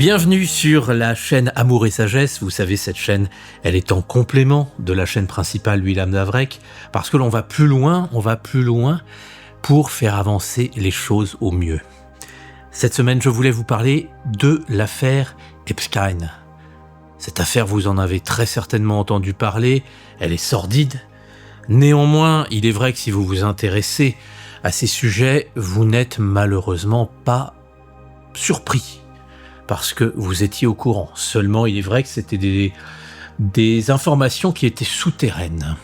Bienvenue sur la chaîne Amour et Sagesse. Vous savez, cette chaîne, elle est en complément de la chaîne principale William Davrek, parce que l'on va plus loin pour faire avancer les choses au mieux. Cette semaine, je voulais vous parler de l'affaire Epstein. Cette affaire, vous en avez très certainement entendu parler, elle est sordide. Néanmoins, il est vrai que si vous vous intéressez à ces sujets, vous n'êtes malheureusement pas surpris. Parce que vous étiez au courant. Seulement, il est vrai que c'était des informations qui étaient souterraines.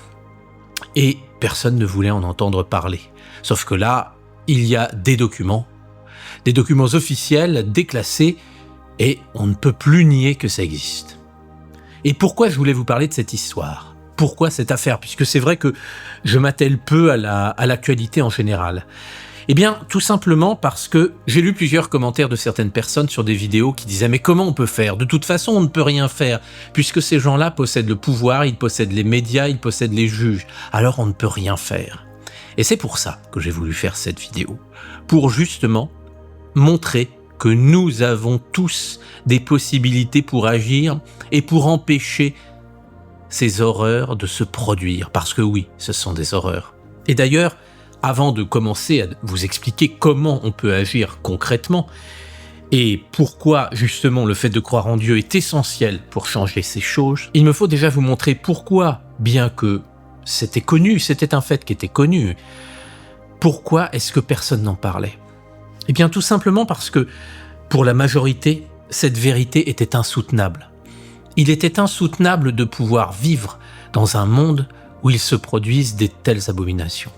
Et personne ne voulait en entendre parler. Sauf que là, il y a des documents officiels, déclassés, et on ne peut plus nier que ça existe. Et pourquoi je voulais vous parler de cette histoire ? Pourquoi cette affaire ? Puisque c'est vrai que je m'attelle peu à l'actualité en général. Eh bien, tout simplement parce que j'ai lu plusieurs commentaires de certaines personnes sur des vidéos qui disaient « Mais comment on peut faire ? De toute façon, on ne peut rien faire, puisque ces gens-là possèdent le pouvoir, ils possèdent les médias, ils possèdent les juges. Alors on ne peut rien faire. » Et c'est pour ça que j'ai voulu faire cette vidéo. Pour justement montrer que nous avons tous des possibilités pour agir et pour empêcher ces horreurs de se produire. Parce que oui, ce sont des horreurs. Et d'ailleurs, avant de commencer à vous expliquer comment on peut agir concrètement et pourquoi justement le fait de croire en Dieu est essentiel pour changer ces choses, il me faut déjà vous montrer pourquoi, bien que c'était connu, c'était un fait qui était connu, pourquoi est-ce que personne n'en parlait ? Eh bien tout simplement parce que pour la majorité, cette vérité était insoutenable. Il était insoutenable de pouvoir vivre dans un monde où il se produisent de telles abominations.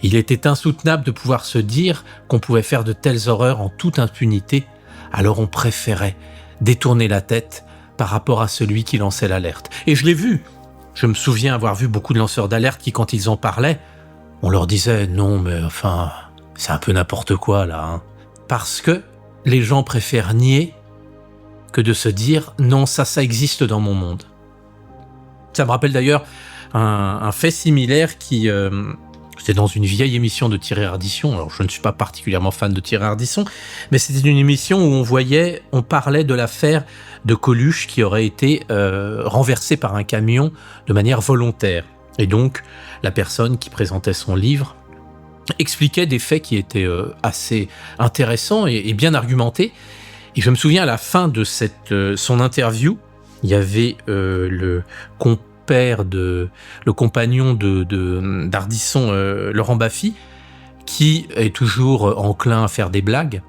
Il était insoutenable de pouvoir se dire qu'on pouvait faire de telles horreurs en toute impunité, alors on préférait détourner la tête par rapport à celui qui lançait l'alerte. Et je l'ai vu. Je me souviens avoir vu beaucoup de lanceurs d'alerte qui, quand ils en parlaient, on leur disait « Non, mais enfin, c'est un peu n'importe quoi là. Hein. » Parce que les gens préfèrent nier que de se dire « Non, ça existe dans mon monde. » Ça me rappelle d'ailleurs un fait similaire qui... C'était dans une vieille émission de Thierry Ardisson. Alors, je ne suis pas particulièrement fan de Thierry Ardisson, mais c'était une émission où on parlait de l'affaire de Coluche qui aurait été renversé par un camion de manière volontaire. Et donc, la personne qui présentait son livre expliquait des faits qui étaient assez intéressants et bien argumentés. Et je me souviens, à la fin de son interview, il y avait le compagnon d'Ardisson, Laurent Baffy, qui est toujours enclin à faire des blagues.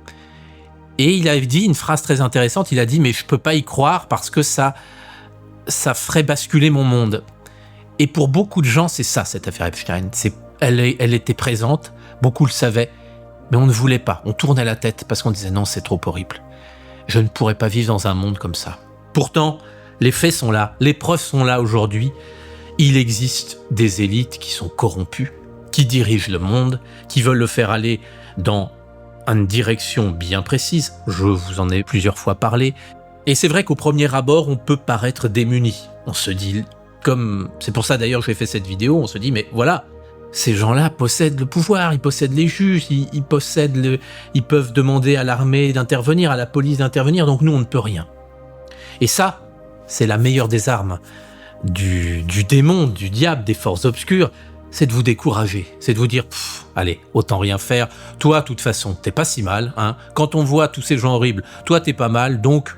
Et il avait dit une phrase très intéressante, il a dit « Mais je peux pas y croire parce que ça ferait basculer mon monde. » Et pour beaucoup de gens, c'est ça, cette affaire Epstein. Elle était présente, beaucoup le savaient, mais on ne voulait pas. On tournait la tête parce qu'on disait « Non, c'est trop horrible. Je ne pourrais pas vivre dans un monde comme ça. » Pourtant, les faits sont là, les preuves sont là aujourd'hui. Il existe des élites qui sont corrompues, qui dirigent le monde, qui veulent le faire aller dans une direction bien précise. Je vous en ai plusieurs fois parlé. Et c'est vrai qu'au premier abord, on peut paraître démuni. On se dit, c'est pour ça d'ailleurs que j'ai fait cette vidéo, on se dit, mais voilà, ces gens-là possèdent le pouvoir, ils possèdent les juges, ils peuvent demander à l'armée d'intervenir, à la police d'intervenir, donc nous, on ne peut rien. Et ça, c'est la meilleure des armes du démon, du diable, des forces obscures, c'est de vous décourager, c'est de vous dire « Allez, autant rien faire, toi, de toute façon, t'es pas si mal, hein. Quand on voit tous ces gens horribles, toi, t'es pas mal, donc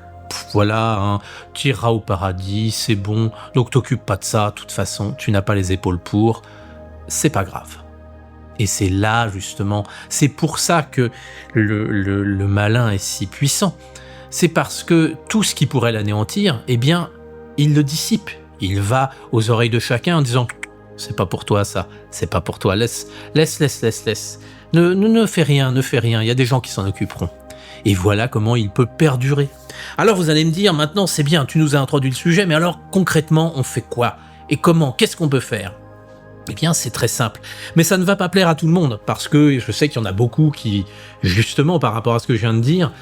voilà, hein, tu iras au paradis, c'est bon, donc t'occupes pas de ça, de toute façon, tu n'as pas les épaules pour, c'est pas grave. » Et c'est là, justement, c'est pour ça que le malin est si puissant. C'est parce que tout ce qui pourrait l'anéantir, eh bien, il le dissipe. Il va aux oreilles de chacun en disant « C'est pas pour toi ça, c'est pas pour toi, laisse. Ne fais rien, il y a des gens qui s'en occuperont. » Et voilà comment il peut perdurer. Alors vous allez me dire, maintenant c'est bien, tu nous as introduit le sujet, mais alors concrètement, on fait quoi ? Et comment ? Qu'est-ce qu'on peut faire ? Eh bien, c'est très simple. Mais ça ne va pas plaire à tout le monde, parce que je sais qu'il y en a beaucoup qui, justement, par rapport à ce que je viens de dire,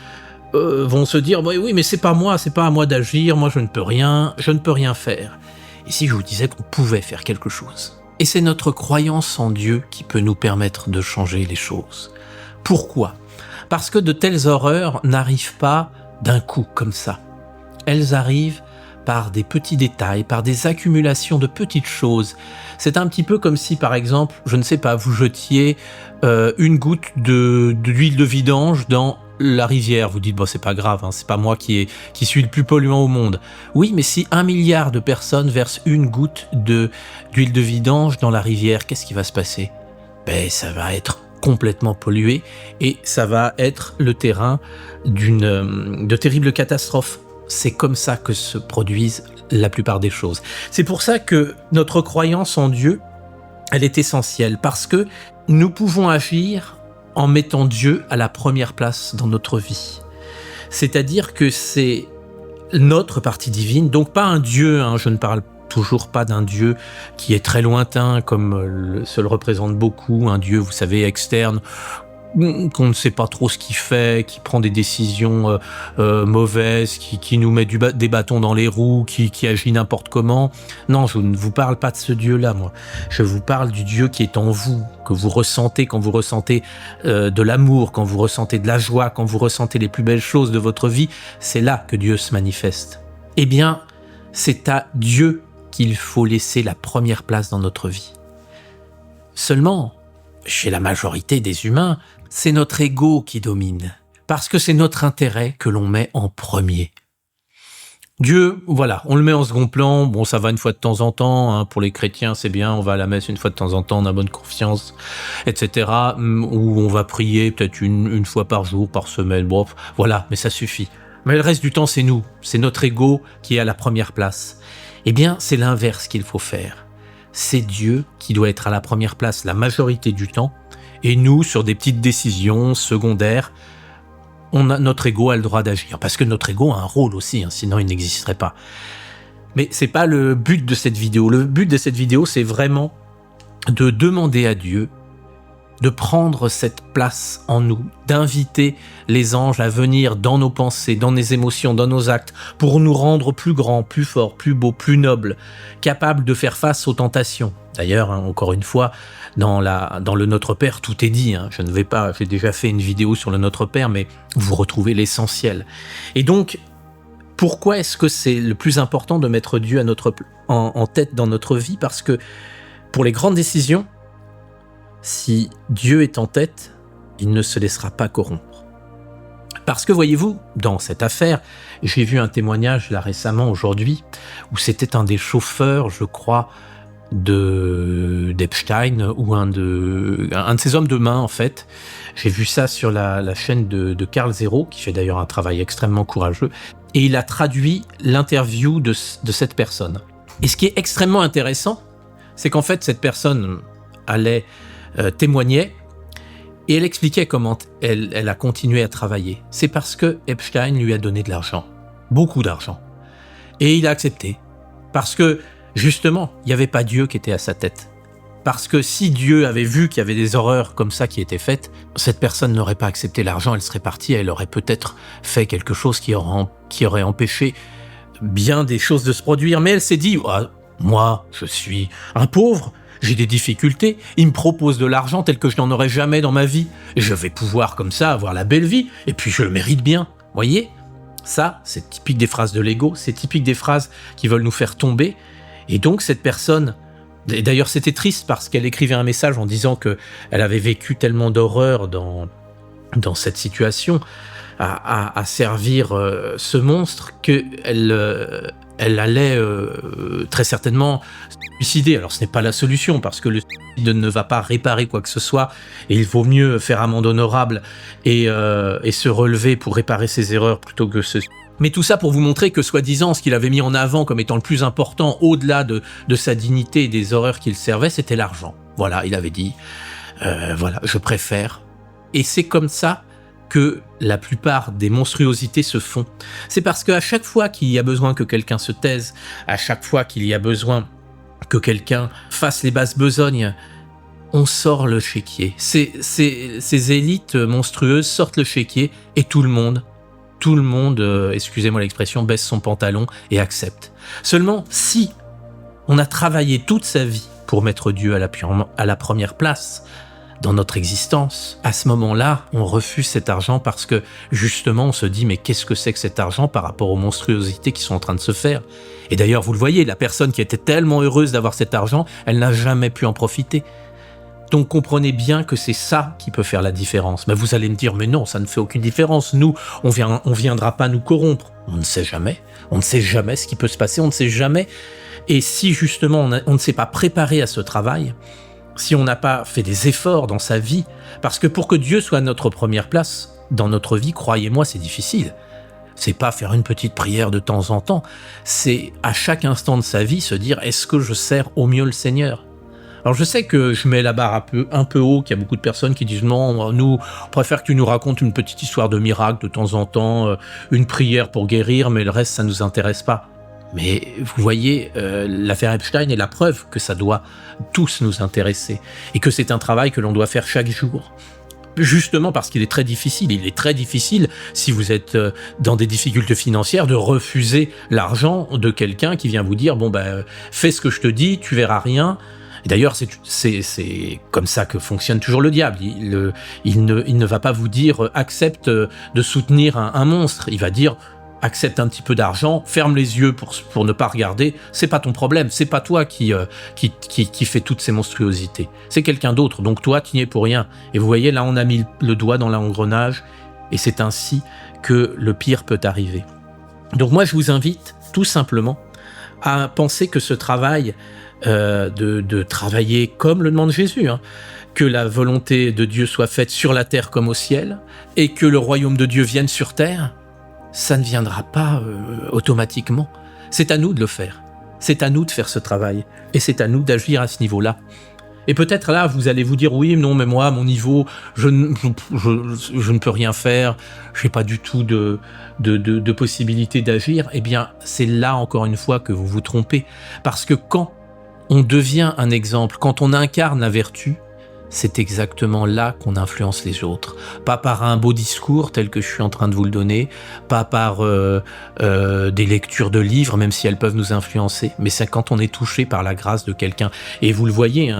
vont se dire oui, mais c'est pas à moi d'agir, moi je ne peux rien faire. Et si je vous disais qu'on pouvait faire quelque chose ? Et c'est notre croyance en Dieu qui peut nous permettre de changer les choses. Pourquoi ? Parce que de telles horreurs n'arrivent pas d'un coup comme ça. Elles arrivent par des petits détails, par des accumulations de petites choses. C'est un petit peu comme si, par exemple, je ne sais pas, vous jetiez une goutte d'huile de vidange dans la rivière. Vous dites, bon, c'est pas grave, hein, c'est pas moi qui suis le plus polluant au monde. Oui, mais si 1 milliard de personnes versent une goutte d'huile de vidange dans la rivière, qu'est-ce qui va se passer? Ben, ça va être complètement pollué et ça va être le terrain de terribles catastrophes. C'est comme ça que se produisent la plupart des choses. C'est pour ça que notre croyance en Dieu, elle est essentielle, parce que nous pouvons agir en mettant Dieu à la première place dans notre vie. C'est-à-dire que c'est notre partie divine, donc pas un Dieu, hein, je ne parle toujours pas d'un Dieu qui est très lointain, comme se le représentent beaucoup, un Dieu, vous savez, externe, qu'on ne sait pas trop ce qu'il fait, qui prend des décisions mauvaises, qui nous met des bâtons dans les roues, qui agit n'importe comment. Non, je ne vous parle pas de ce Dieu-là, moi. Je vous parle du Dieu qui est en vous, que vous ressentez quand vous ressentez de l'amour, quand vous ressentez de la joie, quand vous ressentez les plus belles choses de votre vie. C'est là que Dieu se manifeste. Eh bien, c'est à Dieu qu'il faut laisser la première place dans notre vie. Seulement, chez la majorité des humains, c'est notre ego qui domine, parce que c'est notre intérêt que l'on met en premier. Dieu, voilà, on le met en second plan, bon, ça va une fois de temps en temps, hein, pour les chrétiens, c'est bien, on va à la messe une fois de temps en temps, on a bonne confiance, etc., ou on va prier peut-être une fois par jour, par semaine, bon, voilà, mais ça suffit. Mais le reste du temps, c'est nous, c'est notre ego qui est à la première place. Eh bien, c'est l'inverse qu'il faut faire. C'est Dieu qui doit être à la première place la majorité du temps, et nous, sur des petites décisions secondaires, notre ego a le droit d'agir, parce que notre ego a un rôle aussi, hein, sinon il n'existerait pas. Mais c'est pas le but de cette vidéo. Le but de cette vidéo, c'est vraiment de demander à Dieu de prendre cette place en nous, d'inviter les anges à venir dans nos pensées, dans nos émotions, dans nos actes, pour nous rendre plus grands, plus forts, plus beaux, plus nobles, capables de faire face aux tentations. D'ailleurs, hein, encore une fois, dans le Notre Père, tout est dit. Hein. J'ai déjà fait une vidéo sur le Notre Père, mais vous retrouvez l'essentiel. Et donc, pourquoi est-ce que c'est le plus important de mettre Dieu en tête dans notre vie? Parce que pour les grandes décisions, si Dieu est en tête, il ne se laissera pas corrompre. Parce que voyez-vous, dans cette affaire, j'ai vu un témoignage là récemment, aujourd'hui, où c'était un des chauffeurs, je crois, d'Epstein, ou un de ses hommes de main, en fait. J'ai vu ça sur la chaîne de Carl Zero, qui fait d'ailleurs un travail extrêmement courageux, et il a traduit l'interview de cette personne. Et ce qui est extrêmement intéressant, c'est qu'en fait, cette personne témoignait, et elle expliquait comment elle a continué à travailler. C'est parce que Epstein lui a donné de l'argent, beaucoup d'argent. Et il a accepté. Parce que, justement, il n'y avait pas Dieu qui était à sa tête. Parce que si Dieu avait vu qu'il y avait des horreurs comme ça qui étaient faites, cette personne n'aurait pas accepté l'argent, elle serait partie, elle aurait peut-être fait quelque chose qui aurait empêché bien des choses de se produire. Mais elle s'est dit, ah, moi, je suis un pauvre, j'ai des difficultés, il me propose de l'argent tel que je n'en aurais jamais dans ma vie. Et je vais pouvoir comme ça avoir la belle vie, et puis je le mérite bien. Voyez ? Ça, c'est typique des phrases de l'ego, c'est typique des phrases qui veulent nous faire tomber. Et donc cette personne, et d'ailleurs c'était triste parce qu'elle écrivait un message en disant qu'elle avait vécu tellement d'horreur dans cette situation, à servir ce monstre, qu'elle allait très certainement se suicider. Alors ce n'est pas la solution, parce que le suicide ne va pas réparer quoi que ce soit, et il vaut mieux faire amende honorable et se relever pour réparer ses erreurs plutôt que se... Mais tout ça pour vous montrer que, soi-disant, ce qu'il avait mis en avant comme étant le plus important, au-delà de sa dignité et des horreurs qu'il servait, c'était l'argent. Voilà, il avait dit, voilà, je préfère. Et c'est comme ça que la plupart des monstruosités se font. C'est parce qu'à chaque fois qu'il y a besoin que quelqu'un se taise, à chaque fois qu'il y a besoin que quelqu'un fasse les basses besognes, on sort le chéquier. Ces élites monstrueuses sortent le chéquier et tout le monde, excusez-moi l'expression, baisse son pantalon et accepte. Seulement, si on a travaillé toute sa vie pour mettre Dieu à la première place, dans notre existence. À ce moment-là, on refuse cet argent parce que justement on se dit mais qu'est-ce que c'est que cet argent par rapport aux monstruosités qui sont en train de se faire? Et d'ailleurs vous le voyez, la personne qui était tellement heureuse d'avoir cet argent, elle n'a jamais pu en profiter. Donc comprenez bien que c'est ça qui peut faire la différence. Mais vous allez me dire mais non, ça ne fait aucune différence. Nous, on viendra pas nous corrompre. On ne sait jamais. On ne sait jamais ce qui peut se passer. On ne sait jamais. Et si justement on ne s'est pas préparé à ce travail, si on n'a pas fait des efforts dans sa vie, parce que pour que Dieu soit à notre première place dans notre vie, croyez-moi, c'est difficile. C'est pas faire une petite prière de temps en temps, c'est à chaque instant de sa vie se dire est-ce que je sers au mieux le Seigneur? Alors je sais que je mets la barre un peu haut, qu'il y a beaucoup de personnes qui disent non, nous on préfère que tu nous racontes une petite histoire de miracle de temps en temps, une prière pour guérir, mais le reste ça nous intéresse pas. Mais vous voyez, l'affaire Epstein est la preuve que ça doit tous nous intéresser et que c'est un travail que l'on doit faire chaque jour. Justement parce qu'il est très difficile. Il est très difficile, si vous êtes dans des difficultés financières, de refuser l'argent de quelqu'un qui vient vous dire « Bon, fais ce que je te dis, tu verras rien ». Et d'ailleurs, c'est comme ça que fonctionne toujours le diable. Il ne va pas vous dire « Accepte de soutenir un monstre ». Il va dire « Accepte un petit peu d'argent, ferme les yeux pour ne pas regarder, c'est pas ton problème, c'est pas toi qui fait toutes ces monstruosités, c'est quelqu'un d'autre, donc toi tu n'y es pour rien. » Et vous voyez, là on a mis le doigt dans l'engrenage, et c'est ainsi que le pire peut arriver. Donc moi je vous invite tout simplement à penser que ce travail de travailler comme le demande Jésus, que la volonté de Dieu soit faite sur la terre comme au ciel, et que le royaume de Dieu vienne sur terre, ça ne viendra pas automatiquement. C'est à nous de le faire. C'est à nous de faire ce travail. Et c'est à nous d'agir à ce niveau-là. Et peut-être là, vous allez vous dire, oui, non, mais moi, à mon niveau, je ne peux rien faire, je n'ai pas du tout de possibilité d'agir. Eh bien, c'est là, encore une fois, que vous vous trompez. Parce que quand on devient un exemple, quand on incarne la vertu, c'est exactement là qu'on influence les autres. Pas par un beau discours tel que je suis en train de vous le donner, pas par des lectures de livres, même si elles peuvent nous influencer, mais c'est quand on est touché par la grâce de quelqu'un. Et vous le voyez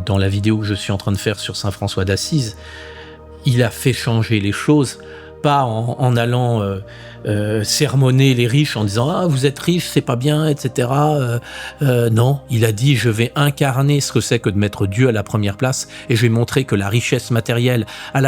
dans la vidéo que je suis en train de faire sur Saint François d'Assise, il a fait changer les choses, pas en allant sermonner les riches en disant « Ah, vous êtes riches, c'est pas bien, etc. » Non, il a dit « Je vais incarner ce que c'est que de mettre Dieu à la première place et je vais montrer que la richesse matérielle à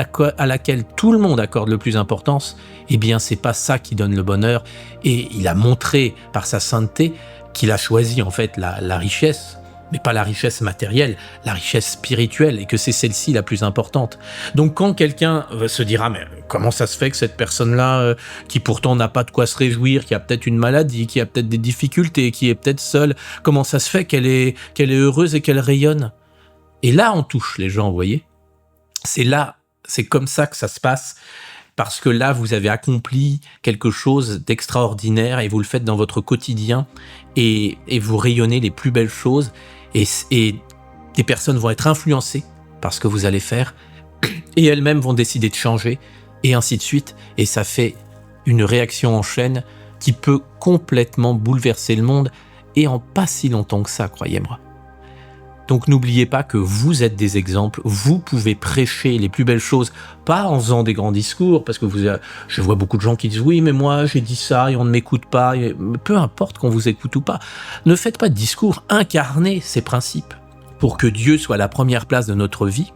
laquelle tout le monde accorde le plus d'importance, eh bien, c'est pas ça qui donne le bonheur. » Et il a montré par sa sainteté qu'il a choisi en fait la richesse, mais pas la richesse matérielle, la richesse spirituelle, et que c'est celle-ci la plus importante. Donc quand quelqu'un se dira « Mais comment ça se fait que cette personne-là, qui pourtant n'a pas de quoi se réjouir, qui a peut-être une maladie, qui a peut-être des difficultés, qui est peut-être seule, comment ça se fait qu'elle est heureuse et qu'elle rayonne ?» Et là, on touche les gens, vous voyez. C'est comme ça que ça se passe, parce que là, vous avez accompli quelque chose d'extraordinaire et vous le faites dans votre quotidien et vous rayonnez les plus belles choses. Et des personnes vont être influencées par ce que vous allez faire et elles-mêmes vont décider de changer et ainsi de suite. Et ça fait une réaction en chaîne qui peut complètement bouleverser le monde et en pas si longtemps que ça, croyez-moi. Donc n'oubliez pas que vous êtes des exemples, vous pouvez prêcher les plus belles choses, pas en faisant des grands discours, parce que je vois beaucoup de gens qui disent « Oui, mais moi j'ai dit ça et on ne m'écoute pas. » Peu importe qu'on vous écoute ou pas, ne faites pas de discours, incarnez ces principes. Pour que Dieu soit à la première place de notre vie,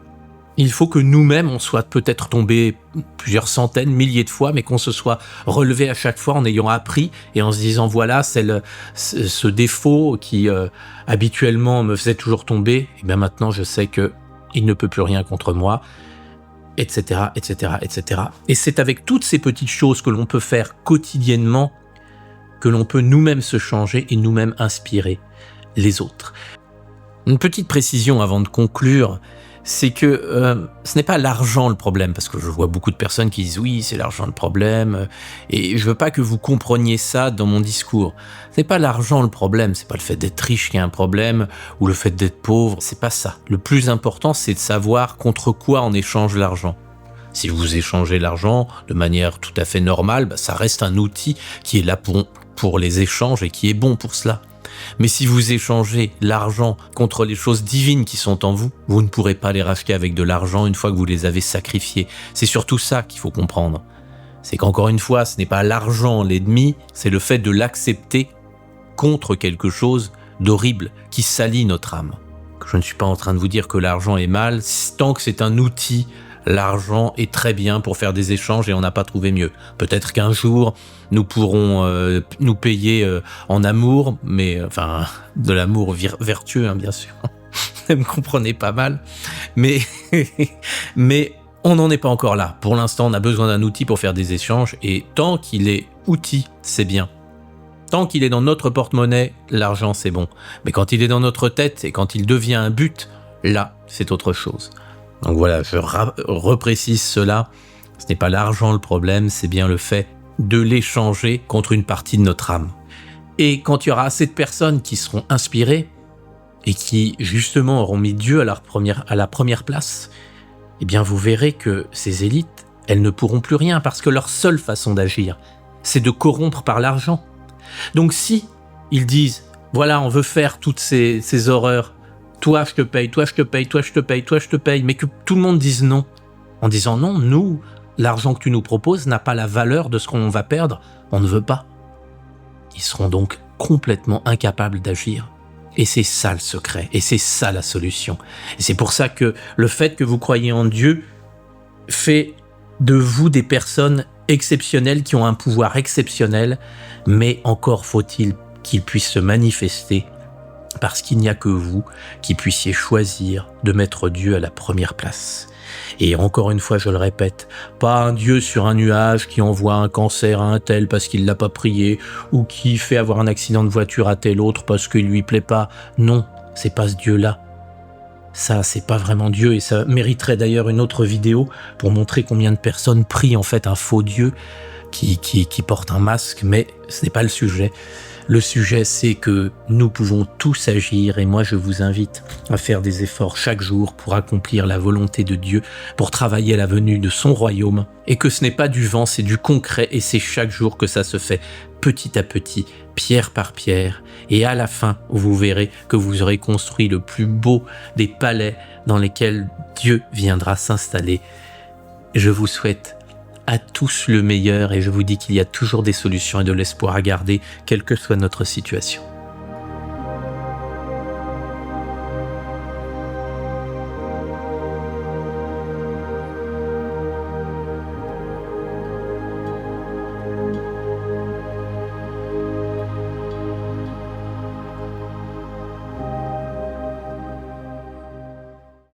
il faut que nous-mêmes, on soit peut-être tombés plusieurs centaines, milliers de fois, mais qu'on se soit relevé à chaque fois en ayant appris et en se disant, voilà, c'est ce défaut qui habituellement me faisait toujours tomber, et bien maintenant je sais qu'il ne peut plus rien contre moi, etc., etc., etc. Et c'est avec toutes ces petites choses que l'on peut faire quotidiennement que l'on peut nous-mêmes se changer et nous-mêmes inspirer les autres. Une petite précision avant de conclure, c'est que ce n'est pas l'argent le problème, parce que je vois beaucoup de personnes qui disent « oui, c'est l'argent le problème », et je veux pas que vous compreniez ça dans mon discours. Ce n'est pas l'argent le problème, c'est pas le fait d'être riche qui est un problème, ou le fait d'être pauvre, c'est pas ça. Le plus important, c'est de savoir contre quoi on échange l'argent. Si vous échangez l'argent de manière tout à fait normale, ça reste un outil qui est là pour les échanges et qui est bon pour cela. Mais si vous échangez l'argent contre les choses divines qui sont en vous, vous ne pourrez pas les racheter avec de l'argent une fois que vous les avez sacrifiés. C'est surtout ça qu'il faut comprendre. C'est qu'encore une fois, ce n'est pas l'argent l'ennemi, c'est le fait de l'accepter contre quelque chose d'horrible qui salit notre âme. Je ne suis pas en train de vous dire que l'argent est mal, tant que c'est un outil, l'argent est très bien pour faire des échanges et on n'a pas trouvé mieux. Peut-être qu'un jour, nous pourrons nous payer en amour, mais enfin, de l'amour vertueux, hein, bien sûr. Vous me comprenez pas mal. Mais on n'en est pas encore là. Pour l'instant, on a besoin d'un outil pour faire des échanges et tant qu'il est outil, c'est bien. Tant qu'il est dans notre porte-monnaie, l'argent c'est bon. Mais quand il est dans notre tête et quand il devient un but, là, c'est autre chose. Donc voilà, je reprécise cela. Ce n'est pas l'argent le problème, c'est bien le fait de l'échanger contre une partie de notre âme. Et quand il y aura assez de personnes qui seront inspirées et qui justement auront mis Dieu à la première place, eh bien vous verrez que ces élites, elles ne pourront plus rien parce que leur seule façon d'agir, c'est de corrompre par l'argent. Donc si ils disent, voilà, on veut faire toutes ces horreurs, toi je te paye, toi je te paye, toi je te paye, toi je te paye, mais que tout le monde dise non, en disant non, nous, l'argent que tu nous proposes n'a pas la valeur de ce qu'on va perdre, on ne veut pas. Ils seront donc complètement incapables d'agir. Et c'est ça le secret, et c'est ça la solution. Et c'est pour ça que le fait que vous croyez en Dieu fait de vous des personnes exceptionnelles qui ont un pouvoir exceptionnel, mais encore faut-il qu'il puisse se manifester parce qu'il n'y a que vous qui puissiez choisir de mettre Dieu à la première place. Et encore une fois, je le répète, pas un Dieu sur un nuage qui envoie un cancer à un tel parce qu'il l'a pas prié ou qui fait avoir un accident de voiture à tel autre parce qu'il lui plaît pas. Non, c'est pas ce Dieu-là. Ça, c'est pas vraiment Dieu et ça mériterait d'ailleurs une autre vidéo pour montrer combien de personnes prient en fait un faux Dieu qui porte un masque, mais ce n'est pas le sujet. Le sujet, c'est que nous pouvons tous agir et moi, je vous invite à faire des efforts chaque jour pour accomplir la volonté de Dieu, pour travailler à la venue de son royaume et que ce n'est pas du vent, c'est du concret et c'est chaque jour que ça se fait petit à petit, pierre par pierre et à la fin, vous verrez que vous aurez construit le plus beau des palais dans lesquels Dieu viendra s'installer. Je vous souhaite à tous le meilleur et je vous dis qu'il y a toujours des solutions et de l'espoir à garder, quelle que soit notre situation.